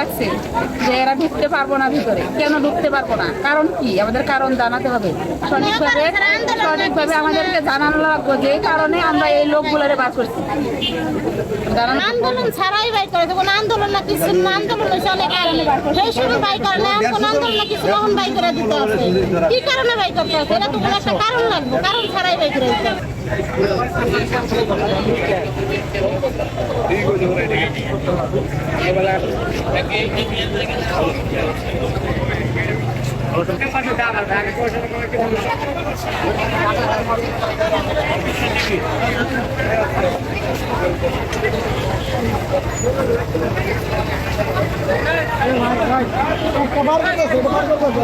রাখছে যে এরা ঢুকতে পারবো না ভিতরে। কেন ঢুকতে পারবো না, কারণ কি আমাদের কারণ জানাতে হবে সঠিকভাবে আমাদেরকে জানানো লাগবে যে কারণে আমরা এই লোকগুলোরে বার করছি। আন্দোলন ছাড়াই বাই করে কোন আন্দোলন না কিছু না, আন্দোলন চলে কারণে সেই সময় বাই করে না, কোন আন্দোলন না কিছু তখন বাই করে দিতে হবে। কি কারণে বাই করতে হবে, এটা তো কোনো একটা কারণ লাগবে, কারণ ছাড়াই বাই করে দিতে হবে। একটা বার করতেছে, এটা বার করতেছে।